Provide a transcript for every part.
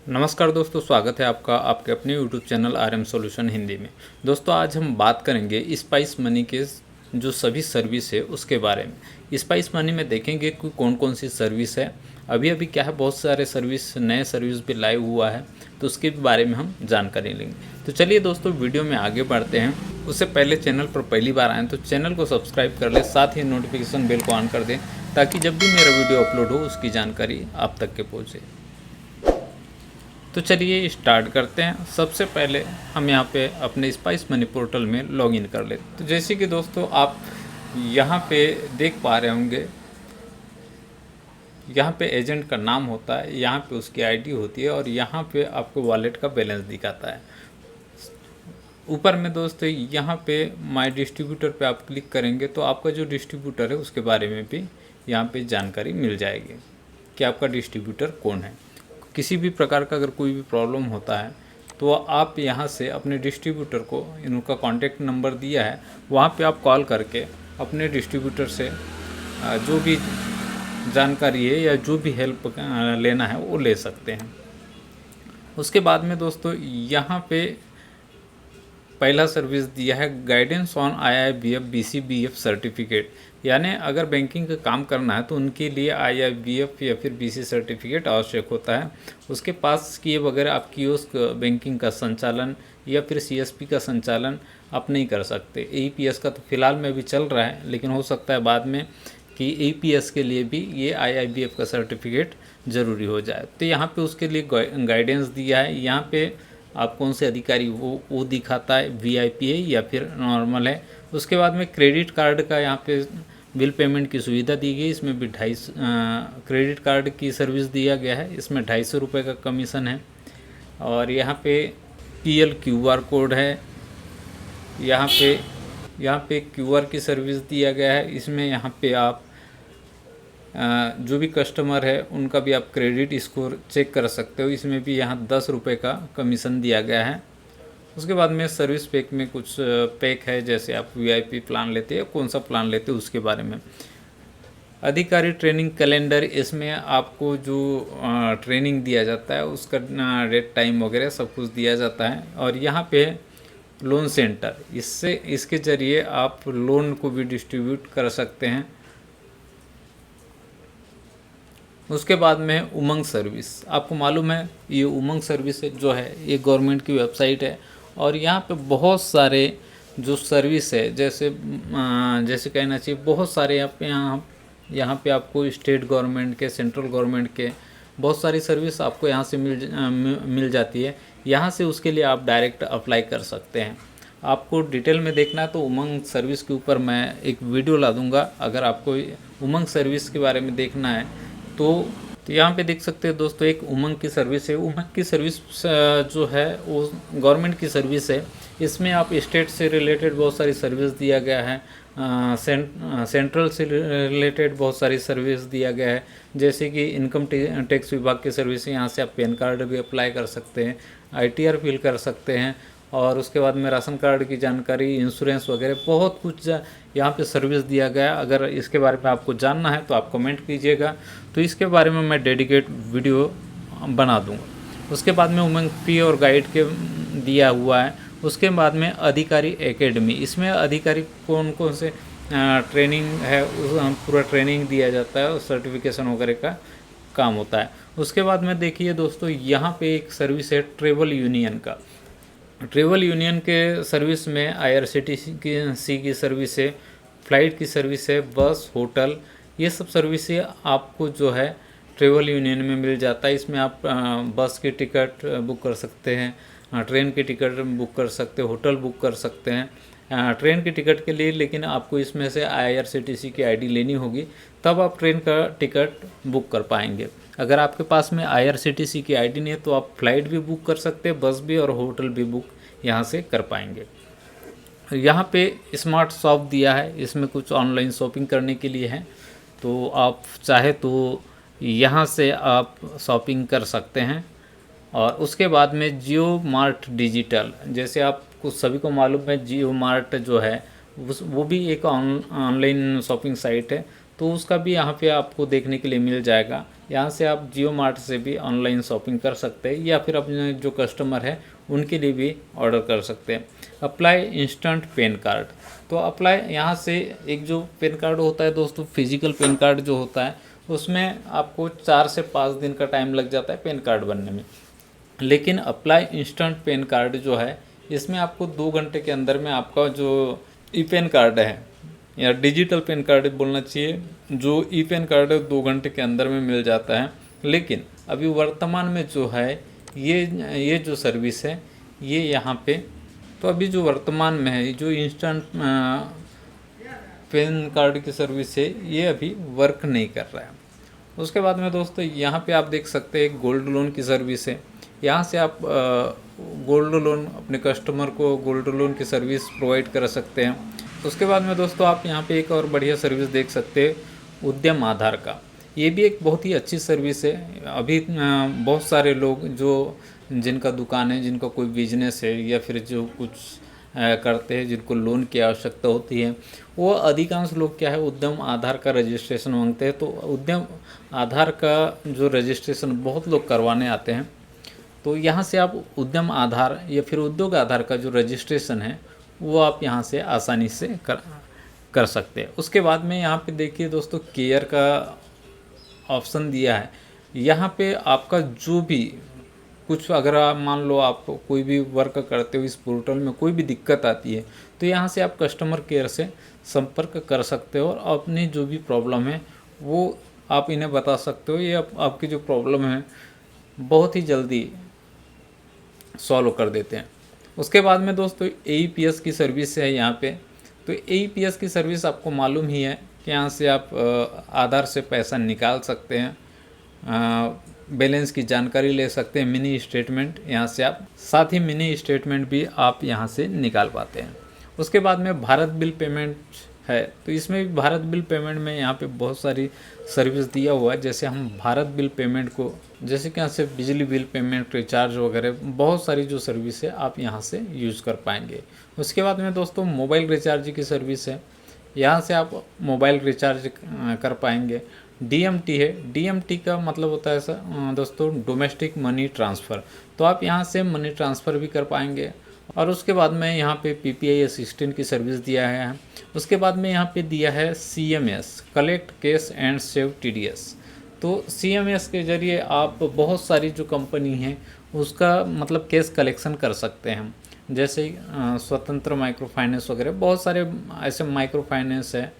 नमस्कार दोस्तों, स्वागत है आपका आपके अपने YouTube channel R M solution Hindi में। दोस्तों आज हम बात करेंगे स्पाइस मनी के जो सभी सर्विस है उसके बारे में। स्पाइस मनी में देखेंगे कि कौन कौन सी सर्विस है। अभी अभी क्या है, बहुत सारे सर्विस नए सर्विस भी लाइव हुआ है, तो उसके बारे में हम जानकारी लेंगे। तो चलिए दोस्तों वीडियो में आगे बढ़ते हैं। उससे पहले चैनल पर पहली बार आएँ तो चैनल को सब्सक्राइब कर ले, साथ ही नोटिफिकेशन बेल को ऑन कर दें ताकि जब भी मेरा वीडियो अपलोड हो उसकी जानकारी आप तक के पहुँचे। तो चलिए स्टार्ट करते हैं। सबसे पहले हम यहाँ पे अपने स्पाइस मनी पोर्टल में लॉगिन कर लेते। तो जैसे कि दोस्तों आप यहाँ पे देख पा रहे होंगे, यहाँ पे एजेंट का नाम होता है, यहाँ पे उसकी आईडी होती है और यहाँ पे आपको वॉलेट का बैलेंस दिखाता है। ऊपर में दोस्तों यहाँ पे माय डिस्ट्रीब्यूटर पे आप क्लिक करेंगे तो आपका जो डिस्ट्रीब्यूटर है उसके बारे में भी यहाँ पे जानकारी मिल जाएगी कि आपका डिस्ट्रीब्यूटर कौन है। किसी भी प्रकार का अगर कोई भी प्रॉब्लम होता है तो आप यहाँ से अपने डिस्ट्रीब्यूटर को, इनका कॉन्टैक्ट नंबर दिया है, वहाँ पे आप कॉल करके अपने डिस्ट्रीब्यूटर से जो भी जानकारी है या जो भी हेल्प लेना है वो ले सकते हैं। उसके बाद में दोस्तों यहाँ पे पहला सर्विस दिया है guidance on IIBF BCBF certificate, यानी अगर बैंकिंग का काम करना है तो उनके लिए IIBF या फिर BC सर्टिफिकेट आवश्यक होता है। उसके पास किए बगैर आप कियोस्क बैंकिंग का संचालन या फिर CSP का संचालन आप नहीं कर सकते। APS का तो फिलहाल में भी चल रहा है, लेकिन हो सकता है बाद में कि APS के लिए भी ये IIBF का सर्टिफिकेट ज़रूरी हो जाए। तो यहाँ पे उसके लिए गाइडेंस दिया है। यहाँ पे आप कौन से अधिकारी वो दिखाता है, VIP है या फिर नॉर्मल है। उसके बाद में क्रेडिट कार्ड का यहाँ पे बिल पेमेंट की सुविधा दी गई। इसमें भी 250 क्रेडिट कार्ड की सर्विस दिया गया है। इसमें 250 रुपये का कमीशन है। और यहाँ पे PL QR कोड है। यहाँ पे QR की सर्विस दिया गया है। इसमें यहाँ पे आप जो भी कस्टमर है उनका भी आप क्रेडिट स्कोर चेक कर सकते हो। इसमें भी यहाँ 10 रुपये का कमीशन दिया गया है। उसके बाद में सर्विस पैक में कुछ पैक है, जैसे आप VIP प्लान लेते हैं, कौन सा प्लान लेते हैं उसके बारे में। अधिकारी ट्रेनिंग कैलेंडर, इसमें आपको जो ट्रेनिंग दिया जाता है उसका डेट टाइम वगैरह सब कुछ दिया जाता है। और यहाँ पे लोन सेंटर, इसके ज़रिए आप लोन को भी डिस्ट्रीब्यूट कर सकते हैं। उसके बाद में उमंग सर्विस, आपको मालूम है ये उमंग सर्विस जो है ये गवर्नमेंट की वेबसाइट है और यहाँ पे बहुत सारे जो सर्विस है, जैसे कहना चाहिए बहुत सारे यहाँ पे आपको स्टेट गवर्नमेंट के, सेंट्रल गवर्नमेंट के बहुत सारी सर्विस आपको यहाँ से मिल जाती है। यहाँ से उसके लिए आप डायरेक्ट अप्लाई कर सकते हैं। आपको डिटेल में देखना है तो उमंग सर्विस के ऊपर मैं एक वीडियो ला दूँगा। अगर आपको उमंग सर्विस के बारे में देखना है तो यहाँ पे देख सकते हैं दोस्तों, एक उमंग की सर्विस है। उमंग की सर्विस जो है वो गवर्नमेंट की सर्विस है। इसमें आप स्टेट से रिलेटेड बहुत सारी सर्विस दिया गया है, सेंट्रल से रिलेटेड बहुत सारी सर्विस दिया गया है, जैसे कि इनकम टैक्स विभाग की सर्विस है। यहाँ से आप पैन कार्ड भी अप्लाई कर सकते हैं, ITR फिल कर सकते हैं और उसके बाद में राशन कार्ड की जानकारी, इंश्योरेंस वगैरह बहुत कुछ यहाँ पे सर्विस दिया गया। अगर इसके बारे में आपको जानना है तो आप कमेंट कीजिएगा, तो इसके बारे में मैं डेडिकेट वीडियो बना दूँगा। उसके बाद में उमंग फी और गाइड के दिया हुआ है। उसके बाद में अधिकारी एकेडमी, इसमें अधिकारी कौन कौन से ट्रेनिंग है पूरा ट्रेनिंग दिया जाता है और सर्टिफिकेशन वगैरह का काम होता है। उसके बाद में देखिए दोस्तों, यहाँ पे एक सर्विस है ट्रेवल यूनियन का। ट्रेवल यूनियन के सर्विस में IRCTC की सर्विस है, फ़्लाइट की सर्विस है, बस, होटल, ये सब सर्विसें आपको जो है ट्रेवल यूनियन में मिल जाता है। इसमें आप बस की टिकट बुक कर सकते हैं, ट्रेन की टिकट बुक कर सकते हैं, होटल बुक कर सकते हैं। ट्रेन की टिकट के लिए लेकिन आपको इसमें से IRCTC की ID लेनी होगी, तब आप ट्रेन का टिकट बुक कर पाएंगे। अगर आपके पास में IRCTC की ID नहीं है तो आप फ़्लाइट भी बुक कर सकते हैं, बस भी और होटल भी बुक यहाँ से कर पाएंगे। यहाँ पे स्मार्ट शॉप दिया है, इसमें कुछ ऑनलाइन शॉपिंग करने के लिए है, तो आप चाहे तो यहाँ से आप शॉपिंग कर सकते हैं। और उसके बाद में जियो मार्ट डिजिटल, जैसे आपको सभी को मालूम है जियो मार्ट जो है वो भी एक ऑनलाइन शॉपिंग साइट है, तो उसका भी यहाँ पे आपको देखने के लिए मिल जाएगा। यहाँ से आप जियो मार्ट से भी ऑनलाइन शॉपिंग कर सकते हैं या फिर अपने जो कस्टमर है उनके लिए भी ऑर्डर कर सकते हैं। अप्लाई इंस्टेंट पैन कार्ड, तो अप्लाई यहाँ से एक जो पैन कार्ड होता है दोस्तों, फिजिकल पैन कार्ड जो होता है उसमें आपको 4 से 5 दिन का टाइम लग जाता है पैन कार्ड बनने में। लेकिन अप्लाई इंस्टेंट पैन कार्ड जो है इसमें आपको 2 घंटे के अंदर में आपका जो ई पैन कार्ड है या डिजिटल पैन कार्ड बोलना चाहिए, जो ई पैन कार्ड है 2 घंटे के अंदर में मिल जाता है। लेकिन अभी वर्तमान में जो है ये जो सर्विस है ये यहाँ पे, तो अभी जो वर्तमान में है जो इंस्टेंट पैन कार्ड की सर्विस है ये अभी वर्क नहीं कर रहा है। उसके बाद में दोस्तों यहाँ पे आप देख सकते हैं एक गोल्ड लोन की सर्विस है। यहाँ से आप गोल्ड लोन अपने कस्टमर को गोल्ड लोन की सर्विस प्रोवाइड कर सकते हैं। उसके बाद में दोस्तों आप यहाँ पे एक और बढ़िया सर्विस देख सकते हैं उद्यम आधार का। ये भी एक बहुत ही अच्छी सर्विस है। अभी बहुत सारे लोग जो जिनका दुकान है, जिनका कोई बिजनेस है या फिर जो कुछ करते हैं, जिनको लोन की आवश्यकता होती है, वो अधिकांश लोग क्या है उद्यम आधार का रजिस्ट्रेशन मांगते हैं। तो उद्यम आधार का जो रजिस्ट्रेशन बहुत लोग करवाने आते हैं, तो यहाँ से आप उद्यम आधार या फिर उद्योग आधार का जो रजिस्ट्रेशन है वो आप यहाँ से आसानी से कर सकते हैं। उसके बाद में यहाँ पे देखिए दोस्तों केयर का ऑप्शन दिया है। यहाँ पे आपका जो भी कुछ, अगर आप मान लो आप कोई भी वर्क करते हो इस पोर्टल में कोई भी दिक्कत आती है तो यहाँ से आप कस्टमर केयर से संपर्क कर सकते हो और अपनी जो भी प्रॉब्लम है वो आप इन्हें बता सकते हो। ये आपकी जो प्रॉब्लम है बहुत ही जल्दी सॉल्व कर देते हैं। उसके बाद में दोस्तों AEPS की सर्विस है यहाँ पे। तो AEPS की सर्विस आपको मालूम ही है कि यहाँ से आप आधार से पैसा निकाल सकते हैं, बैलेंस की जानकारी ले सकते हैं, मिनी स्टेटमेंट यहाँ से आप, साथ ही मिनी स्टेटमेंट भी आप यहाँ से निकाल पाते हैं। उसके बाद में भारत बिल पेमेंट है। तो इसमें भी भारत बिल पेमेंट में यहाँ पे बहुत सारी सर्विस दिया हुआ है। जैसे हम भारत बिल पेमेंट को, जैसे कि यहाँ से बिजली बिल पेमेंट, रिचार्ज वगैरह बहुत सारी जो सर्विस है आप यहाँ से यूज़ कर पाएंगे। उसके बाद में दोस्तों मोबाइल रिचार्ज की सर्विस है। यहाँ से आप मोबाइल रिचार्ज कर पाएंगे। DMT है। DMT का मतलब होता है सर दोस्तों डोमेस्टिक मनी ट्रांसफ़र। तो आप यहाँ से मनी ट्रांसफ़र भी कर पाएंगे। और उसके बाद में यहाँ पे PPI असिस्टेंट की सर्विस दिया है। उसके बाद में यहाँ पे दिया है CMS, collect cash and save TDS। तो CMS के ज़रिए आप बहुत सारी जो कंपनी है उसका मतलब कैश कलेक्शन कर सकते हैं। जैसे स्वतंत्र माइक्रो फाइनेंस वगैरह बहुत सारे ऐसे माइक्रो फाइनेंस है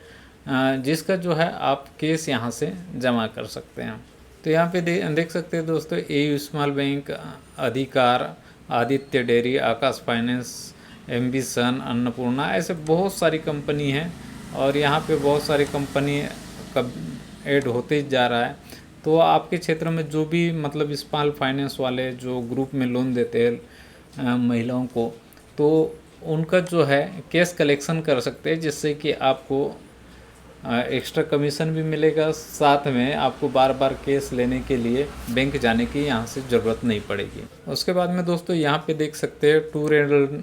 जिसका जो है आप केस यहाँ से जमा कर सकते हैं। तो यहाँ पे देख सकते हैं दोस्तों AU स्मॉल बैंक, अधिकार, आदित्य डेयरी, आकाश फाइनेंस, एम्बिशन, अन्नपूर्णा, ऐसे बहुत सारी कंपनी हैं और यहाँ पे बहुत सारी कंपनी कब ऐड होते जा रहा है। तो आपके क्षेत्र में जो भी मतलब स्मॉल फाइनेंस वाले जो ग्रुप में लोन देते हैं महिलाओं को, तो उनका जो है कैश कलेक्शन कर सकते हैं, जिससे कि आपको एक्स्ट्रा कमीशन भी मिलेगा, साथ में आपको बार बार केस लेने के लिए बैंक जाने की यहाँ से ज़रूरत नहीं पड़ेगी। उसके बाद में दोस्तों यहाँ पे देख सकते हैं टूर एंड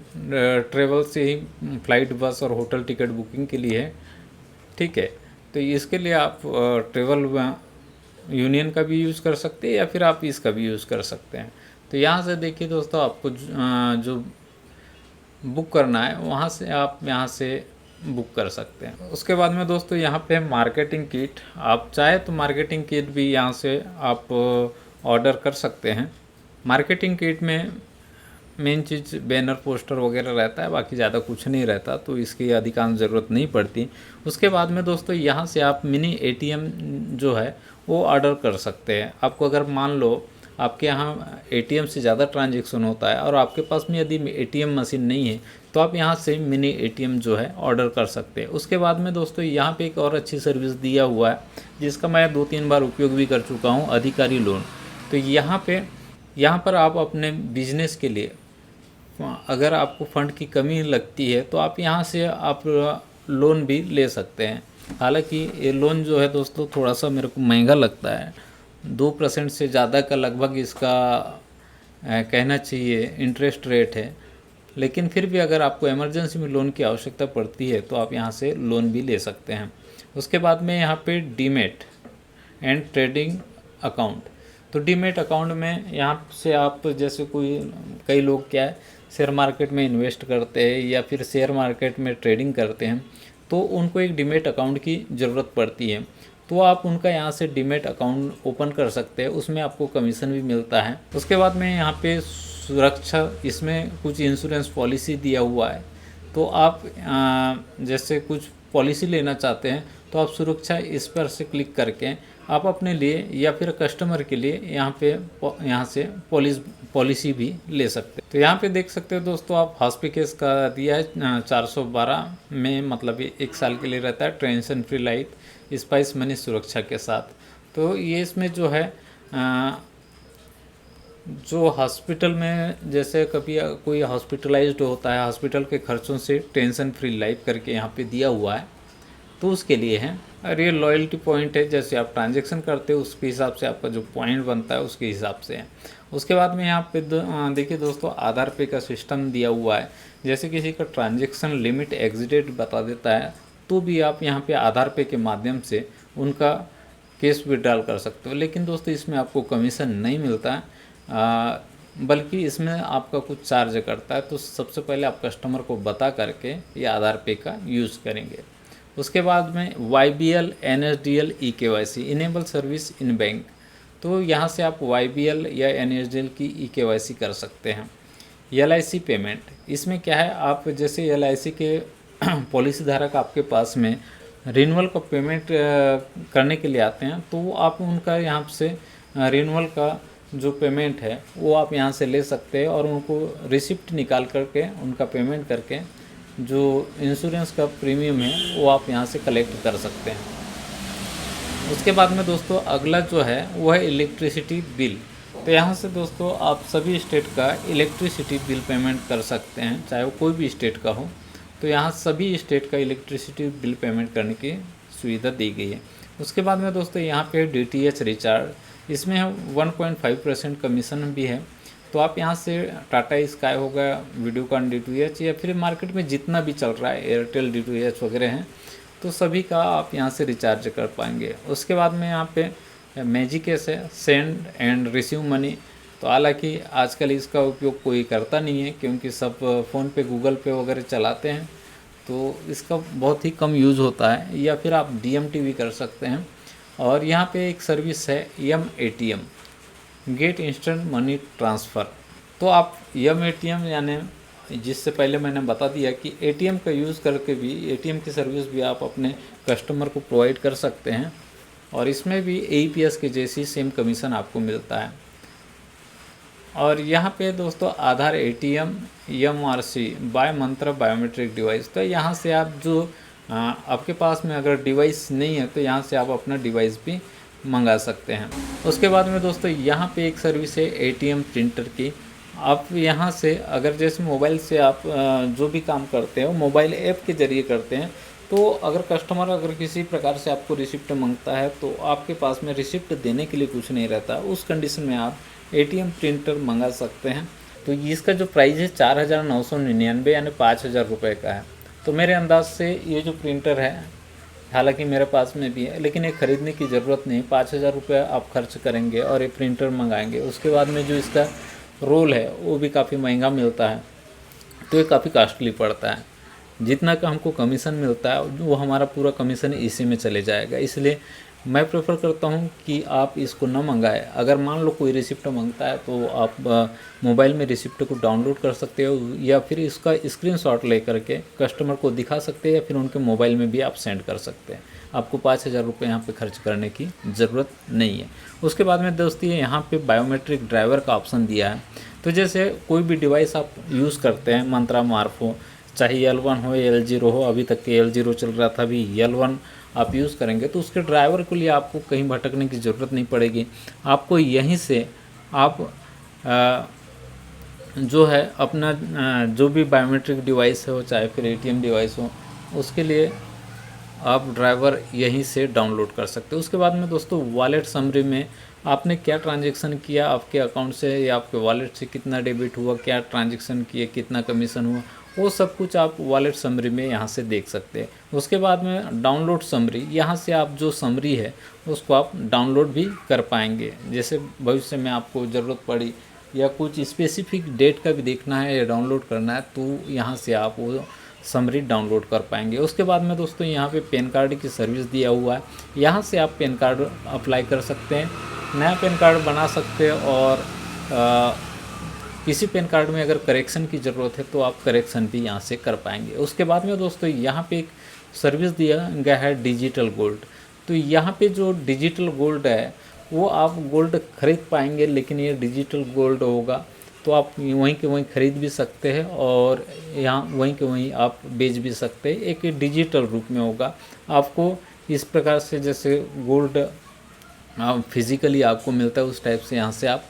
ट्रेवल से ही फ्लाइट, बस और होटल टिकट बुकिंग के लिए है। ठीक है, तो इसके लिए आप ट्रेवल यूनियन का भी यूज़ कर सकते हैं या फिर आप इसका भी यूज़ कर सकते हैं। तो यहाँ से देखिए दोस्तों आपको जो बुक करना है वहाँ से आप यहाँ से बुक कर सकते हैं। उसके बाद में दोस्तों यहाँ पे मार्केटिंग किट, आप चाहे तो मार्केटिंग किट भी यहाँ से आप ऑर्डर कर सकते हैं। मार्केटिंग किट में मेन चीज़ बैनर, पोस्टर वगैरह रहता है, बाकी ज़्यादा कुछ नहीं रहता, तो इसकी अधिकांश ज़रूरत नहीं पड़ती। उसके बाद में दोस्तों यहाँ से आप मिनी ATM जो है वो ऑर्डर कर सकते हैं। आपको अगर मान लो आपके यहाँ ATM से ज़्यादा ट्रांजैक्शन होता है और आपके पास में यदि ATM मशीन नहीं है तो आप यहाँ से मिनी ATM जो है ऑर्डर कर सकते हैं। उसके बाद में दोस्तों यहाँ पे एक और अच्छी सर्विस दिया हुआ है जिसका मैं 2-3 बार उपयोग भी कर चुका हूँ, अधिकारी लोन। तो यहाँ पर आप अपने बिजनेस के लिए अगर आपको फ़ंड की कमी लगती है तो आप यहाँ से आप लोन भी ले सकते हैं। हालांकि ये लोन जो है दोस्तों थोड़ा सा मेरे को महंगा लगता है, 2% से ज़्यादा का लगभग इसका कहना चाहिए इंटरेस्ट रेट है। लेकिन फिर भी अगर आपको इमरजेंसी में लोन की आवश्यकता पड़ती है तो आप यहाँ से लोन भी ले सकते हैं। उसके बाद में यहाँ पे डीमेट एंड ट्रेडिंग अकाउंट। तो डीमेट अकाउंट में यहाँ से आप जैसे कई लोग क्या है शेयर मार्केट में इन्वेस्ट करते हैं या फिर शेयर मार्केट में ट्रेडिंग करते हैं, तो उनको एक डीमेट अकाउंट की ज़रूरत पड़ती है। तो आप उनका यहाँ से डीमेट अकाउंट ओपन कर सकते हैं, उसमें आपको कमीशन भी मिलता है। उसके बाद में यहाँ पे सुरक्षा, इसमें कुछ इंश्योरेंस पॉलिसी दिया हुआ है। तो आप जैसे कुछ पॉलिसी लेना चाहते हैं तो आप सुरक्षा इस पर से क्लिक करके आप अपने लिए या फिर कस्टमर के लिए यहाँ से पॉलिसी भी ले सकते हैं। तो यहाँ पे देख सकते हो दोस्तों आप, हॉस्पिकेस का दिया है 412 में, मतलब ये 1 साल के लिए रहता है, tension free life spice money सुरक्षा के साथ। तो ये इसमें जो है जो हॉस्पिटल में जैसे कभी कोई हॉस्पिटलाइज्ड होता है, हॉस्पिटल के खर्चों से टेंशन फ्री लाइफ करके यहाँ पे दिया हुआ है, तो उसके लिए है। और ये लॉयल्टी पॉइंट है, जैसे आप ट्रांजैक्शन करते हो उसके हिसाब से आपका जो पॉइंट बनता है उसके हिसाब से है। उसके बाद में यहाँ पे देखिए दोस्तों, आधार पे का सिस्टम दिया हुआ है। जैसे किसी का ट्रांजैक्शन लिमिट एग्जिटेड बता देता है तो भी आप यहाँ पे आधार पे के माध्यम से उनका कैश विड्रॉल कर सकते हो। लेकिन दोस्तों इसमें आपको कमीशन नहीं मिलता है, बल्कि इसमें आपका कुछ चार्ज करता है। तो सबसे पहले आप कस्टमर को बता करके ये आधार पे का यूज़ करेंगे। उसके बाद में YBL NSDL eKYC enable service in bank, तो यहाँ से आप YBL या NSDL की eKYC कर सकते हैं। LIC पेमेंट, इसमें क्या है, आप जैसे LIC के पॉलिसी धारक आपके पास में रिन्यूअल का पेमेंट करने के लिए आते हैं, तो आप उनका यहाँ से रिन्यूअल का जो पेमेंट है वो आप यहाँ से ले सकते हैं और उनको रिसिप्ट निकाल करके उनका पेमेंट करके जो इंश्योरेंस का प्रीमियम है वो आप यहाँ से कलेक्ट कर सकते हैं। उसके बाद में दोस्तों अगला जो है वो है इलेक्ट्रिसिटी बिल। तो यहाँ से दोस्तों आप सभी स्टेट का इलेक्ट्रिसिटी बिल पेमेंट कर सकते हैं, चाहे वो कोई भी स्टेट का हो। तो यहाँ सभी स्टेट का इलेक्ट्रिसिटी बिल पेमेंट करने की सुविधा दी गई है। उसके बाद में दोस्तों यहाँ पे DTH रिचार्ज, इसमें 1.5% कमीशन भी है। तो आप यहाँ से टाटा स्काई हो गया, वीडियोकॉन DTH या फिर मार्केट में जितना भी चल रहा है एयरटेल DTH वगैरह हैं, तो सभी का आप यहाँ से रिचार्ज कर पाएंगे। उसके बाद में यहाँ पे मैजिकेस है, सेंड एंड रिसीव मनी। तो हालांकि आजकल इसका उपयोग कोई करता नहीं है क्योंकि सब फ़ोन पे गूगल पे वगैरह चलाते हैं, तो इसका बहुत ही कम यूज़ होता है। या फिर आप DMT भी कर सकते हैं। और यहाँ पे एक सर्विस है YATM, get instant money transfer. तो आप YATM यानी, जिससे पहले मैंने बता दिया कि ATM का यूज़ करके भी ATM की सर्विस भी आप अपने कस्टमर को प्रोवाइड कर सकते हैं और इसमें भी AEPS के जैसी सेम कमीशन आपको मिलता है। और यहाँ पे दोस्तों आधार ATM MRC बाय मंत्रा बायोमेट्रिक डिवाइस। तो यहाँ से आप जो आपके पास में अगर डिवाइस नहीं है तो यहाँ से आप अपना डिवाइस भी मंगा सकते हैं। उसके बाद में दोस्तों यहाँ पे एक सर्विस है ATM प्रिंटर की। आप यहाँ से अगर जैसे मोबाइल से आप जो भी काम करते हो मोबाइल ऐप के ज़रिए करते हैं, तो अगर कस्टमर अगर किसी प्रकार से आपको रिसिप्ट मांगता है तो आपके पास में रिसिप्ट देने के लिए कुछ नहीं रहता, उस कंडीशन में आप ATM प्रिंटर मंगा सकते हैं। तो इसका जो प्राइस है 4,999 यानी 5,000 रुपये का है। तो मेरे अंदाज से ये जो प्रिंटर है, हालांकि मेरे पास में भी है, लेकिन ये ख़रीदने की ज़रूरत नहीं। 5,000 रुपये आप खर्च करेंगे और ये प्रिंटर मंगाएंगे। उसके बाद में जो इसका रोल है वो भी काफ़ी महंगा मिलता है, तो ये काफ़ी कॉस्टली पड़ता है। जितना का हमको कमीशन मिलता है वो हमारा पूरा कमीशन इसी में चले जाएगा। इसलिए मैं प्रेफर करता हूँ कि आप इसको न मंगाएं। अगर मान लो कोई रिसिप्ट मांगता है तो आप मोबाइल में रिसिप्ट को डाउनलोड कर सकते हो या फिर इसका स्क्रीनशॉट ले करके कस्टमर को दिखा सकते हैं या फिर उनके मोबाइल में भी आप सेंड कर सकते हैं। आपको 5,000 रुपये यहाँ पे खर्च करने की ज़रूरत नहीं है। उसके बाद में दोस्ती यहाँ पे बायोमेट्रिक ड्राइवर का ऑप्शन दिया है। तो जैसे कोई भी डिवाइस आप यूज़ करते हैं, मंत्रा मार्फो, चाहे L1 हो L0 हो, अभी तक के L0 चल रहा था, अभी L1 आप यूज़ करेंगे तो उसके ड्राइवर के लिए आपको कहीं भटकने की ज़रूरत नहीं पड़ेगी। आपको यहीं से आप जो है अपना जो भी बायोमेट्रिक डिवाइस है हो, चाहे फिर ATM डिवाइस हो, उसके लिए आप ड्राइवर यहीं से डाउनलोड कर सकते हो। उसके बाद में दोस्तों वॉलेट समरी में आपने क्या ट्रांजैक्शन किया आपके अकाउंट से या आपके वॉलेट से, कितना डेबिट हुआ, क्या ट्रांजैक्शन किए, कितना कमीशन हुआ, वो सब कुछ आप वॉलेट समरी में यहाँ से देख सकते हैं। उसके बाद में डाउनलोड समरी, यहाँ से आप जो समरी है उसको आप डाउनलोड भी कर पाएंगे। जैसे भविष्य में आपको ज़रूरत पड़ी या कुछ स्पेसिफिक डेट का भी देखना है या डाउनलोड करना है तो यहाँ से आप वो समरी डाउनलोड कर पाएंगे। उसके बाद में दोस्तों यहाँ पे पैन कार्ड की सर्विस दिया हुआ है, यहाँ से आप पैन कार्ड अप्लाई कर सकते हैं, नया पैन कार्ड बना सकते हैं और किसी पैन कार्ड में अगर करेक्शन की ज़रूरत है तो आप करेक्शन भी यहाँ से कर पाएंगे। उसके बाद में दोस्तों यहाँ पे एक सर्विस दिया गया है डिजिटल गोल्ड। तो यहाँ पे जो डिजिटल गोल्ड है वो आप गोल्ड खरीद पाएंगे, लेकिन ये डिजिटल गोल्ड होगा तो आप वहीं के वहीं खरीद भी सकते हैं और यहाँ वहीं के वहीं आप बेच भी सकते हैं। एक डिजिटल रूप में होगा, आपको इस प्रकार से जैसे गोल्ड फिज़िकली आपको मिलता है उस टाइप से यहाँ से आप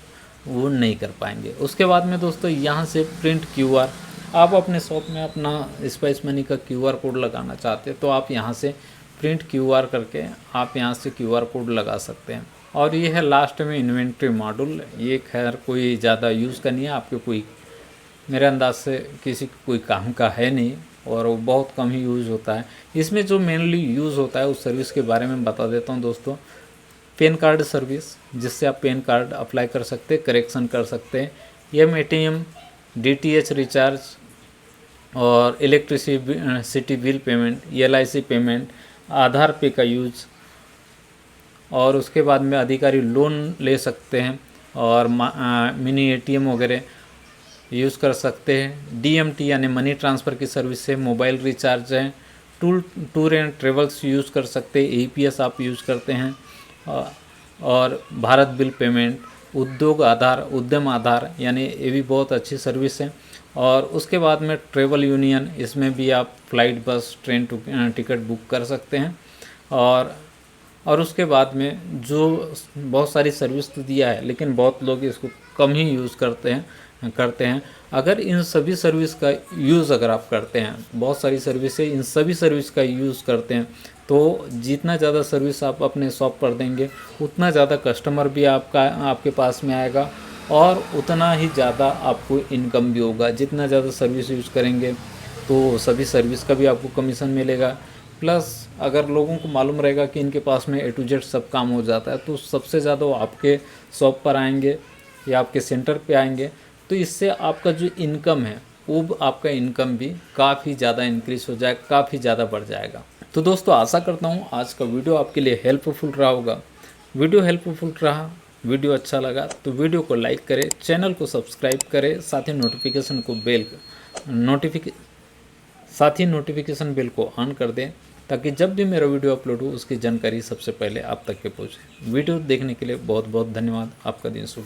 वो नहीं कर पाएंगे। उसके बाद में दोस्तों यहाँ से प्रिंट QR, आप अपने शॉप में अपना स्पाइस मनी का QR कोड लगाना चाहते हैं तो आप यहाँ से प्रिंट QR करके आप यहाँ से QR कोड लगा सकते हैं। और ये है लास्ट में इन्वेंट्री मॉड्यूल, ये खैर कोई ज़्यादा यूज़ का नहीं है, आपके कोई मेरे अंदाज से किसी कोई काम का है नहीं और वो बहुत कम ही यूज़ होता है। इसमें जो मेनली यूज़ होता है उस सर्विस के बारे में बता देता हूँ दोस्तों। पैन कार्ड सर्विस, जिससे आप पैन कार्ड अप्लाई कर सकते हैं, करेक्शन कर सकते हैं, ATM, DTH रिचार्ज और electricity bill payment, LIC payment, Aadhaar pay का यूज़, और उसके बाद में अधिकारी लोन ले सकते हैं और मिनी ATM वगैरह यूज़ कर सकते हैं। DMT यानी मनी ट्रांसफ़र की सर्विस है, मोबाइल रिचार्ज है, टूर एंड ट्रेवल्स यूज़ कर सकते हैं, EPS आप यूज़ करते हैं और भारत बिल पेमेंट, उद्यम आधार यानी ये भी बहुत अच्छी सर्विस है। और उसके बाद में ट्रेवल यूनियन, इसमें भी आप फ्लाइट, बस, ट्रेन टिकट बुक कर सकते हैं। और उसके बाद में जो बहुत सारी सर्विस तो दिया है लेकिन बहुत लोग इसको कम ही यूज़ करते हैं। अगर इन सभी सर्विस का यूज़ अगर आप करते हैं, बहुत सारी सर्विस है, इन सभी सर्विस का यूज़ करते हैं तो जितना ज़्यादा सर्विस आप अपने शॉप पर देंगे उतना ज़्यादा कस्टमर भी आपके पास में आएगा और उतना ही ज़्यादा आपको इनकम भी होगा। जितना ज़्यादा सर्विस यूज़ करेंगे तो सभी सर्विस का भी आपको कमीशन मिलेगा। प्लस अगर लोगों को मालूम रहेगा कि इनके पास में A to Z सब काम हो जाता है तो सबसे ज़्यादा वो आपके शॉप पर आएंगे या आपके सेंटर पे आएंगे। तो इससे आपका जो इनकम है वो आपका इनकम भी काफ़ी ज़्यादा इंक्रीज़ हो जाएगा, काफ़ी ज़्यादा बढ़ जाएगा। तो दोस्तों आशा करता हूँ आज का वीडियो आपके लिए हेल्पफुल रहा होगा। वीडियो हेल्पफुल रहा, वीडियो अच्छा लगा तो वीडियो को लाइक करें, चैनल को सब्सक्राइब करें, साथ ही नोटिफिकेशन बेल को ऑन कर दें ताकि जब भी मेरा वीडियो अपलोड हो उसकी जानकारी सबसे पहले आप तक के पहुँचे। वीडियो देखने के लिए बहुत बहुत धन्यवाद। आपका दिन शुभ।